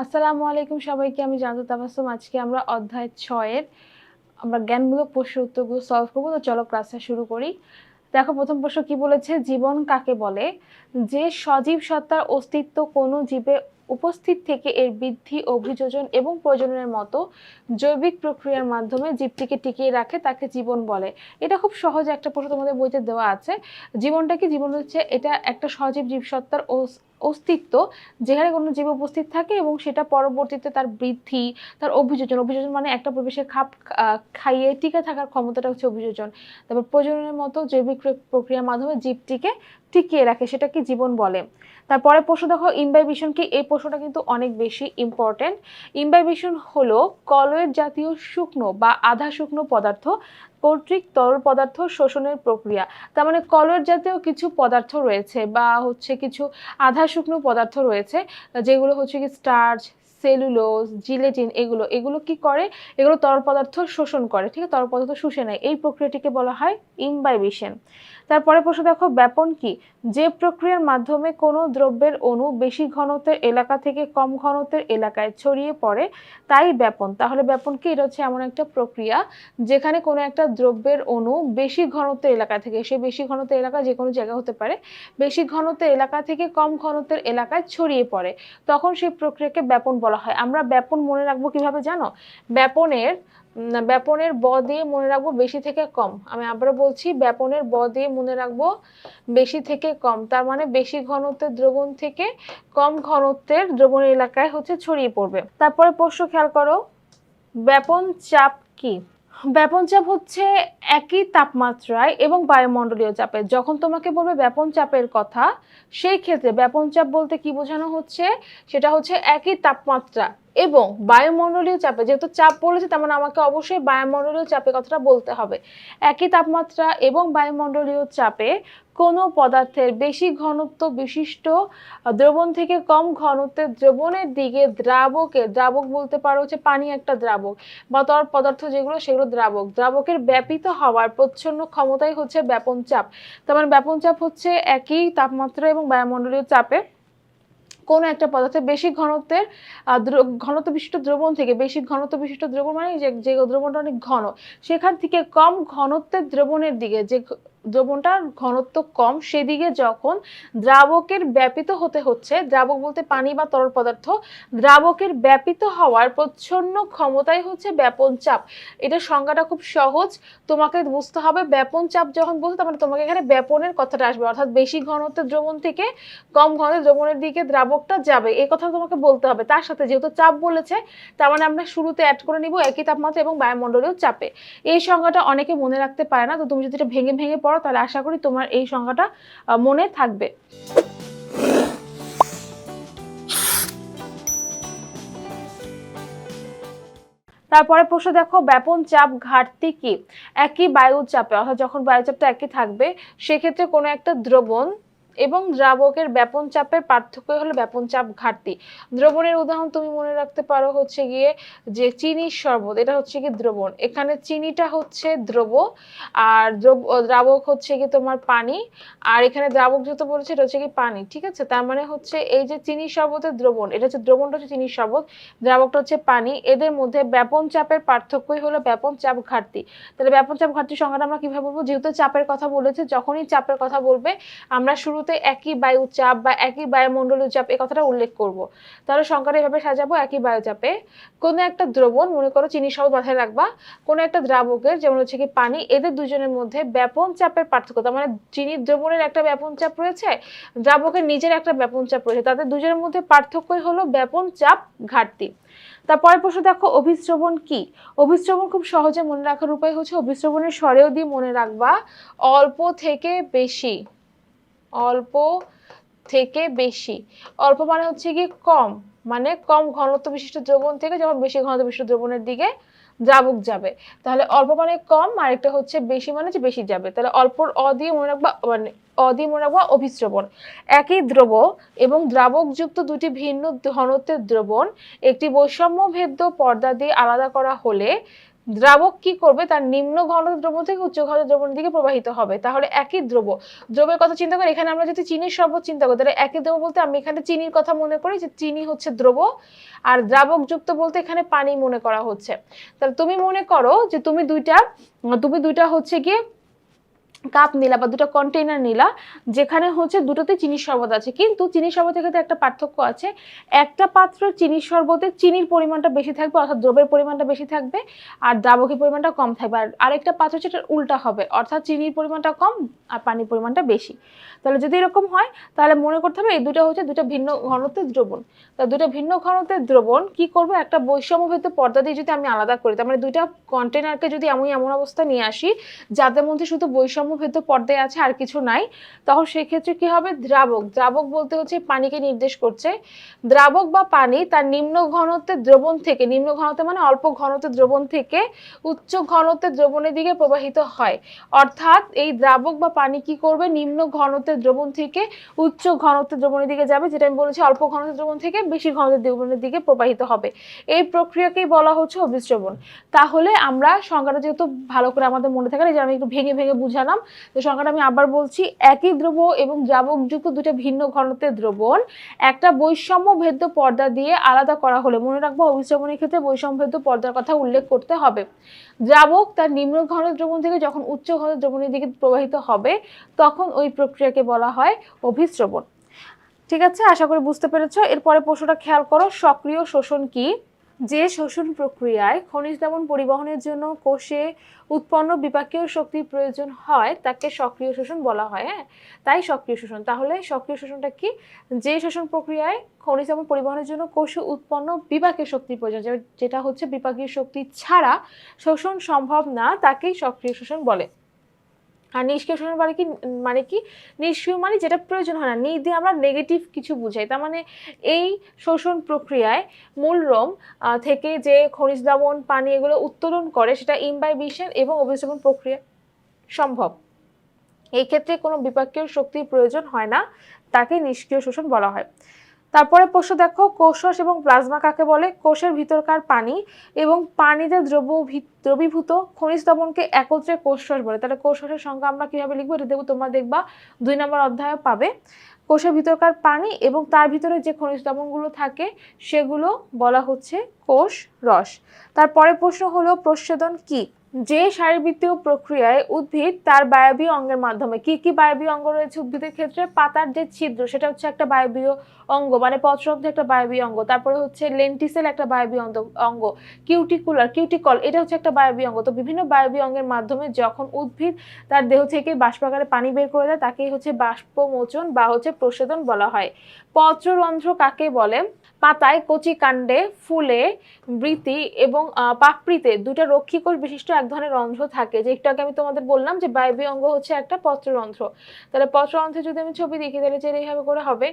আসসালামু আলাইকুম সবাইকে। আমি জানতু তাবাসসুম। আজকে আমরা অধ্যায় ৬ এর আমরা জ্ঞানমূলক প্রশ্নের উত্তরগুলো সলভ করব। তো চলো ক্লাসটা শুরু করি। দেখো প্রথম প্রশ্ন কি বলেছে? জীবন কাকে বলে? যে সজীব সত্তার অস্তিত্ব কোনো জীবে উপস্থিত থেকে এর বৃদ্ধি, অভিযোজন এবং প্রজননের মতো জৈবিক প্রক্রিয়ার মাধ্যমে জীবটিকে টিকিয়ে রাখে তাকে জীবন বলে। এটা খুব সহজ একটা প্রশ্ন তোমাদের বইতে দেওয়া আছে। জীবনটা কি? জীবন হচ্ছে এটা একটা সজীব জীবসত্তার অস্তিত্ব যেখানে কোনো জীব উপস্থিত থাকে এবং সেটা পরবর্তীতে তার বৃদ্ধি, তার অভিযোজন মানে একটা পরিবেশে খাপ খাইয়ে টিকে থাকার ক্ষমতাটা হচ্ছে অভিযোজন। তারপর প্রজননের মতো জৈবিক প্রক্রিয়ার মাধ্যমে জীবটিকে টিকিয়ে রাখে, সেটাকে জীবন বলে। তারপরে প্রশ্ন দেখো, ইমবাইবেশন কি? এই প্রশ্নটা কিন্তু অনেক বেশি ইম্পর্টেন্ট। ইমবাইবেশন হলো কলয়েড জাতীয় শুকনো বা আধা শুকনো পদার্থ কর্তৃক তরল পদার্থ শোষণের প্রক্রিয়া। তার মানে কলয়েড জাতীয় কিছু পদার্থ রয়েছে বা হচ্ছে কিছু আধা শুকনো পদার্থ রয়েছে, যেগুলো হচ্ছে কি স্টার্চ, সেলুলোজ, জিলেটিন, এগুলো কি করে? এগুলো তরল পদার্থ শোষণ করে, ঠিক আছে? তরল পদার্থ শুষে নেয়। এই প্রক্রিয়াটিকে বলা হয় ইমবাইবেশন। তারপরে প্রশ্ন দেখো, ব্যাপন কি? যে প্রক্রিয়ার মাধ্যমে কোনো দ্রব্যের অণু বেশি ঘনত্বের এলাকা থেকে কম ঘনত্বের এলাকায় ছড়িয়ে পড়ে তাই ব্যাপন। তাহলে ব্যাপন কি? এটা হচ্ছে এমন একটা প্রক্রিয়া যেখানে কোনো একটা দ্রব্যের অণু বেশি ঘনত্বের এলাকা থেকে, সে বেশি ঘনত্বের এলাকা যে কোনো জায়গা হতে পারে, বেশি ঘনত্বের এলাকা থেকে কম ঘনত্বের এলাকায় ছড়িয়ে পড়ে, তখন সেই প্রক্রিয়াকে ব্যাপন বলা হয়। আমরা ব্যাপন মনে রাখবো কিভাবে জানো? ব্যাপনের ব দিয়ে মনে রাখবো বেশি থেকে কম। আমি আবারও বলছি, ব্যাপনের ব দিয়ে মনে রাখবো বেশি থেকে কম। তার মানে বেশি ঘনত্বের দ্রবণ থেকে কম ঘনত্বের দ্রবণের এলাকায় হচ্ছে ছড়িয়ে পড়বে। তারপরে প্রশ্ন খেয়াল করো, ব্যাপন চাপ কি? ব্যাপন চাপ হচ্ছে একই তাপমাত্রায় এবং বায়ুমণ্ডলীয় চাপে। যখন তোমাকে বলবে ব্যাপন চাপের কথা, সেই ক্ষেত্রে ব্যাপন চাপ বলতে কি বোঝানো হচ্ছে? সেটা হচ্ছে একই তাপমাত্রা এবং বায়ুমণ্ডলীয় চাপে। যেহেতু চাপ বলেছে, তার মানে আমাকে অবশ্যই বায়ুমণ্ডলীয় চাপের কথাটা বলতে হবে। একই তাপমাত্রা এবং বায়ুমণ্ডলীয় চাপে কোনো পদার্থের বেশি ঘনত্ব বিশিষ্ট দ্রবণ থেকে কম ঘনত্বের দ্রবণের দিকে দ্রাবক বলতে পারো হচ্ছে পানি একটা দ্রাবক, বা তরল পদার্থ যেগুলো সেগুলো দ্রাবকের ব্যাপিত হওয়ার প্রচ্ছন্ন ক্ষমতাই হচ্ছে ব্যাপন চাপ। তার মানে ব্যাপন চাপ হচ্ছে একই তাপমাত্রা এবং বায়ুমণ্ডলীয় চাপে কোনো একটা পদার্থের বেশি ঘনত্বের ঘনত্ব বিশিষ্ট দ্রবণ থেকে, বেশি ঘনত্ব বিশিষ্ট দ্রবণ মানে যে দ্রবণটা অনেক ঘন, সেখান থেকে কম ঘনত্বের দ্রবণের দিকে, যে দ্রবণটার ঘনত্ব কম সেদিকে যখন দ্রাবকের ব্যাপিত হতে হচ্ছে, দ্রাবক বলতে পানি বা তরল পদার্থ, দ্রাবকের ব্যাপিত হওয়ার প্রচ্ছন্ন ক্ষমতাই হচ্ছে ব্যাপন চাপ। এটার সংজ্ঞাটা খুব সহজ, তোমাকে বুঝতে হবে। ব্যাপন চাপ যখন বলছো, তার মানে তোমাকে এখানে ব্যাপনের কথাটা আসবে, অর্থাৎ বেশি ঘনত্বের দ্রবণ থেকে কম ঘনত্বের দ্রবণের দিকে দ্রাবকটা যাবে, এই কথা তোমাকে বলতে হবে। তার সাথে যেহেতু চাপ বলেছে, তার মানে আমরা শুরুতে অ্যাড করে নিব একই তাপমাত্রা এবং বায়ুমণ্ডলীয় চাপে। এই সংজ্ঞাটা অনেকে মনে রাখতে পারে না, তো তুমি যদি এটা ভেঙে ভেঙে পড়ো তাহলে আশা করি তোমার এই সংজ্ঞাটা মনে থাকবে। তারপরে প্রশ্ন দেখো, ব্যাপন চাপ ঘাটতি কি? একই বায়ু চাপে, অর্থাৎ যখন বায়ুচাপটা একই থাকবে, সেক্ষেত্রে কোনো একটা দ্রবণ এবং দ্রাবকের ব্যাপন চাপের পার্থক্য হলো ব্যাপন চাপ ঘাটতি। দ্রবণের উদাহরণ তুমি মনে রাখতে পারো হচ্ছে গিয়ে যে চিনির শরবত, এটা হচ্ছে কি দ্রবণ, এখানে চিনিটা হচ্ছে দ্রব আর দ্রাবক হচ্ছে কি তোমার পানি, আর এখানে দ্রাবক যত বলেছে এটা হচ্ছে কি পানি, ঠিক আছে? তার মানে হচ্ছে এই যে চিনির শরবতের দ্রবণ, এটা হচ্ছে দ্রবণটা হচ্ছে চিনির শরবত, দ্রাবকটা হচ্ছে পানি, এদের মধ্যে ব্যাপন চাপের পার্থক্যই হলো ব্যাপন চাপ ঘাটতি। তাহলে ব্যাপন চাপ ঘাটতির সংজ্ঞাটা আমরা কিভাবে বলবো? যেহেতু চাপের কথা বলেছে, যখনই চাপের কথা বলবে আমরা শুরুতে একই বায়ু চাপ বা একই বায়ুমণ্ডলীয় চাপ এই কথাটা উল্লেখ করব। তাহলে সংজ্ঞাটা এভাবে সাজাবো, একই বায়ুচাপে কোনো একটা দ্রবণ, মনে করো চিনি শরবত মাথায় রাখবা, কোনো একটা দ্রাবকের যেমন হচ্ছে কি পানি, এদের দুজনের মধ্যে ব্যাপন চাপের পার্থক্য, তার মানে চিনির দ্রবণের একটা ব্যাপন চাপ রয়েছে, দ্রাবকের নিজের একটা ব্যাপন চাপ রয়েছে, তাদের দুজনের মধ্যে পার্থক্যই হলো ব্যাপন চাপ ঘাটতি। তারপরে প্রশ্ন দেখো, অভিস্রবণ কি? অভিস্রবণ খুব সহজে মনে রাখার উপায় হচ্ছে অভিস্রবণের স্বরেও দিয়ে মনে রাখবা অল্প থেকে বেশি। অল্প থেকে বেশি, অল্প মানে হচ্ছে কি কম, মানে কম ঘনত্ব বিশিষ্ট দ্রবণ থেকে যখন বেশি ঘনত্ব বিশিষ্ট দ্রবণের দিকে দ্রাবক যাবে, তাহলে অল্প মানে কম, আর একটা হচ্ছে বেশি মানে যে বেশি যাবে। তাহলে অল্পর অ দিয়ে মনে রাখবা, মানে অ দিয়ে মনে রাখবা অভিস্রবণ। একই দ্রব এবং দ্রাবক যুক্ত দুটি ভিন্ন ঘনত্বের দ্রবণ একটি বৈষম্য ভেদ্য পর্দা দিয়ে আলাদা করা হলে দ্রাবক কি করবে, তার নিম্ন ঘনত্বের দ্রবণ থেকে উচ্চ ঘনত্বের দ্রবণের দিকে প্রবাহিত হবে। তাহলে একই দ্রবের কথা চিন্তা করি, এখানে আমরা যদি চিনির শরবত চিন্তা করি তাহলে একই দ্রব বলতে আমি এখানে চিনির কথা মনে করি যে চিনি হচ্ছে দ্রব, আর দ্রাবক যুক্ত বলতে এখানে পানি মনে করা হচ্ছে। তাহলে তুমি মনে করো যে তুমি দুইটা হচ্ছে গিয়ে কাপ নিলা বা দুটো কন্টেইনার নিলা, যেখানে হচ্ছে দুটোতে চিনির শরবত আছে, কিন্তু চিনির শরবতের ক্ষেত্রে একটা পার্থক্য আছে। একটা পাত্র চিনির শরবতে চিনির পরিমাণটা বেশি থাকবে, অর্থাৎ দ্রবের পরিমাণটা বেশি থাকবে, আর দ্রাবকের পরিমাণটা কম থাকবে। আর আরেকটা পাত্র সেটা উল্টা হবে, অর্থাৎ চিনির পরিমাণটা কম আর পানির পরিমাণটা বেশি। তাহলে যদি এরকম হয় তাহলে মনে করতে হবে এই দুটো হচ্ছে দুটো ভিন্ন ঘনত্বের দ্রবণ। তা দুটো ভিন্ন ঘনত্বের দ্রবণ কি করবে, একটা বৈষম্যভেদ্য পর্দা দিয়ে যদি আমি আলাদা করি, তার মানে দুইটা কন্টেনারকে যদি আমি এমন অবস্থা নিয়ে আসি যাদের মধ্যে শুধু বৈষম্যভেদ্য পর্দায় আছে আর কিছু নাই, তখন সেক্ষেত্রে কি হবে, দ্রাবক বলতে হচ্ছে পানিকে নির্দেশ করছে। দ্রাবক বা পানি তার নিম্ন ঘনত্বের দ্রবণ থেকে, নিম্ন ঘনত্বের মানে অল্প ঘনত্বের দ্রবণ থেকে উচ্চ ঘনত্বের দ্রবণের দিকে প্রবাহিত হয়। অর্থাৎ এই দ্রাবক বা পানি কি করবে, নিম্ন ঘনত্বের দ্রবণ থেকে উচ্চ ঘনত্বের দ্রবণের দিকে যাবে, যেটা আমি বলেছি অল্প ঘনত্বের দ্রবণ থেকে বেশি ঘনত্বের দ্রবণের দিকে প্রবাহিত হবে। এই প্রক্রিয়াকেই বলা হচ্ছে অভিস্রবণ। তাহলে আমরা সংজ্ঞাটা যেহেতু ভালো করে আমাদের মনে থাকে না, যে আমি একটু ভেঙে ভেঙে বুঝালাম, তো সংজ্ঞাটা আমি আবার বলছি। একই দ্রব এবং দ্রাবকযুক্ত দুটো ভিন্ন ঘনত্বের দ্রবণ একটা বৈষম্য ভেদ্য পর্দা দিয়ে আলাদা করা হলে, মনে রাখবো অভিস্রবণের ক্ষেত্রে বৈষম্য ভেদ্য পর্দার কথা উল্লেখ করতে হবে। দ্রাবক তার নিম্ন ঘনত্বের দ্রবণ থেকে যখন উচ্চ ঘনত্বের দ্রবণের দিকে প্রবাহিত হবে, তখন ওই প্রক্রিয়াকে বলা হয় অভিস্রবণ। ঠিক আছে, আশা করি বুঝতে পেরেছো। এরপরে প্রশ্নটা খেয়াল করো, সক্রিয় শোষণ কি? যে শোষণ প্রক্রিয়ায় খনিজ লবণ পরিবহনের জন্য কোষে উৎপন্ন বিপাকীয় শক্তির প্রয়োজন হয় তাকে সক্রিয় শোষণ বলা হয়। হ্যাঁ, তাই সক্রিয় শোষণ। তাহলে সক্রিয় শোষণটা কি? যে শোষণ প্রক্রিয়ায় খনিজ লবণ পরিবহনের জন্য কোষে উৎপন্ন বিপাকীয় শক্তির প্রয়োজন, যেটা হচ্ছে বিপাকীয় শক্তি ছাড়া শোষণ সম্ভব না, তাকেই সক্রিয় শোষণ বলে। আর নিষ্ক্রিয় শোষণ মানে কি, নিষ্ক্রিয় মানে যেটা প্রয়োজন হয় না, নি দিয়ে আমরা নেগেটিভ কিছু বুঝাই। তার মানে এই শোষণ প্রক্রিয়ায় মূলরম থেকে যে খনিজ লবণ পানি এগুলো উত্তোলন করে, সেটা ইমবাইবিশন এবং অভিস্রবণ প্রক্রিয়া সম্ভব। এই ক্ষেত্রে কোনো বিপাকীয় শক্তির প্রয়োজন হয় না, তাকে নিষ্ক্রিয় শোষণ বলা হয়। তারপরে প্রশ্ন দেখো, কোষরস এবং প্লাজমা কাকে বলে? কোষের ভিতরকার পানি এবং পানিতে দ্রবীভূত খনিজ লবণকে একত্রে কোষরস বলে। তাহলে কোষরসের সংজ্ঞা আমরা কিভাবে লিখবো, এটা দেখবো তোমরা দেখবা 2 নম্বর অধ্যায়ে পাবে। কোষের ভিতরকার পানি এবং তার ভিতরে যে খনিজ লবণগুলো থাকে সেগুলো বলা হচ্ছে কোষ রস। তারপরে প্রশ্ন হলো, প্রচ্ছেদন কি? যে শারীরবৃত্তীয় প্রক্রিয়ায় উদ্ভিদ তার বায়বীয় অঙ্গের মাধ্যমে, কি কি বায়বীয় অঙ্গ রয়েছে উদ্ভিদের ক্ষেত্রে? পাতার যে ছিদ্র সেটা হচ্ছে একটা বায়বীয় অঙ্গ, মানে পত্ররন্ধ্র একটা বায়বীয় অঙ্গ। তারপরে হচ্ছে লেন্টিসেল একটা বায়বীয় অঙ্গ, কিউটিকল এটা হচ্ছে একটা বায়বীয় অঙ্গ। তো বিভিন্ন বায়বীয় অঙ্গের মাধ্যমে যখন উদ্ভিদ তার দেহ থেকে বাষ্পাকারে পানি বের করে দেয়, তাকেই হচ্ছে বাষ্পমোচন বা হচ্ছে প্রচ্ছেদন বলা হয়। পত্ররন্ধ্র কাকে বলে? পাতায়, কচি কাণ্ডে, ফুলে, বৃতি এবং পাপড়িতে দুটো রক্ষীকোষ বিশিষ্ট এক ধরনের রন্ধ্র থাকে, যে একটু আগে আমি তোমাদের বললাম যে বায়বীয় অঙ্গ হচ্ছে একটা পত্ররন্ধ্র। তাহলে পত্ররন্ধ্রে যদি আমি ছবি দেখি তাহলে যে এইভাবে করে হবে,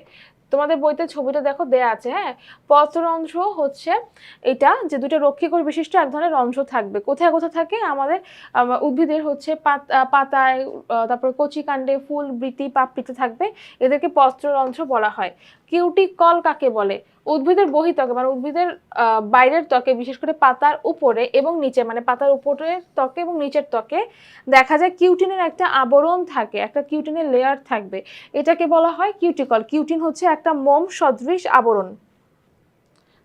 তোমাদের বইতে ছবিটা দেখো দেয়া আছে। হ্যাঁ, পত্ররন্ধ্র হচ্ছে এটা, যে দুটো রক্ষীকোষ বিশিষ্ট এক ধরনের রন্ধ্র থাকবে। কোথায় কোথায় থাকে? আমাদের উদ্ভিদের হচ্ছে পাতায়, তারপর কচি কাণ্ডে, ফুল, বৃতি, পাপড়িতে থাকবে, এদেরকে পত্ররন্ধ্র বলা হয়। কিউটিকল কাকে বলে? উদ্ভিদের বহিত্বকে মানে উদ্ভিদের বাইরের ত্বকে, বিশেষ করে পাতার উপরে এবং নিচে, মানে পাতার উপরের ত্বকে এবং নিচের ত্বকে দেখা যায় কিউটিনের একটা আবরণ থাকে, একটা কিউটিনের লেয়ার থাকবে, এটাকে বলা হয় কিউটিকল। কিউটিন হচ্ছে একটা মোম সদৃশ আবরণ।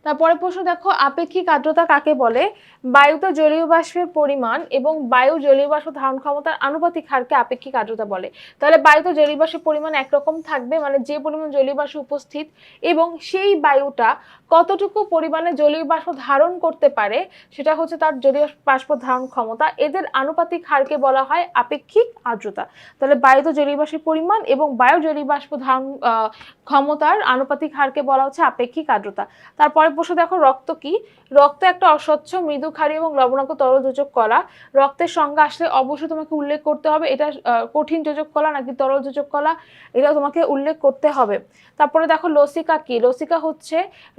তারপরে প্রশ্ন দেখো, আপেক্ষিক আর্দ্রতা কাকে বলে? বায়ুতে জলীয় বাষ্পের পরিমাণ এবং বায়ু জলীয় বাষ্প ধারণ ক্ষমতার আনুপাতিক হারকে আপেক্ষিক আর্দ্রতা বলে। তাহলে বায়ুতে জলীয় বাষ্পের পরিমাণ একরকম থাকবে, মানে যে পরিমাণ জলীয় বাষ্প উপস্থিত এবং সেই বায়ুটা কতটুকু পরিমাণে জলীয় বাষ্প ধারণ করতে পারে, সেটা হচ্ছে তার জলীয় বাষ্প ধারণ ক্ষমতা। এদের আনুপাতিক হারকে বলা হয় আপেক্ষিক আর্দ্রতা। তাহলে বায়ুতে জলীয় বাষ্পের পরিমাণ এবং বায়ু জলীয় বাষ্প ধারণ ক্ষমতার আনুপাতিক হারকে বলা হচ্ছে আপেক্ষিক আর্দ্রতা। তারপরে প্রশ্ন দেখো, রক্ত কি? রক্ত একটা অস্বচ্ছ, মৃদু, ক্ষারীয় এবং লবণাক্ত তরল যোজক কলা। রক্তের সংজ্ঞা আসলে অবশ্যই তোমাকে উল্লেখ করতে হবে এটা কঠিন যোজক কলা নাকি তরল যোজক কলা, এটাও তোমাকে উল্লেখ করতে হবে। তারপরে দেখো, লসিকা কি? লসিকা হচ্ছে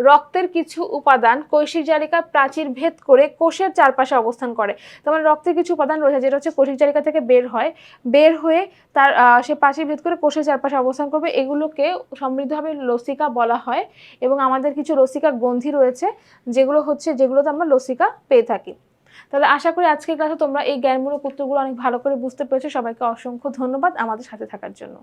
রক্তের কিছু উপাদান কৈশিক জালিকা প্রাচীর ভেদ করে কোষের চারপাশে অবস্থান করে। তার মানে রক্তের কিছু উপাদান রয়েছে যেটা হচ্ছে কৈশিক জালিকা থেকে বের হয়ে তার সে প্রাচীর ভেদ করে কোষের চারপাশে অবস্থান করবে, এগুলোকে সমৃদ্ধভাবে লসিকা বলা হয়। এবং আমাদের কিছু লসিকা গ্রন্থি রয়েছে যেগুলোতে আমরা লসিকা পেয়ে থাকি। তাহলে আশা করি আজকের ক্লাসে তোমরা এই জ্ঞানমূলক উত্তরগুলো অনেক ভালো করে বুঝতে পেরেছো। সবাইকে অসংখ্য ধন্যবাদ আমাদের সাথে থাকার জন্য।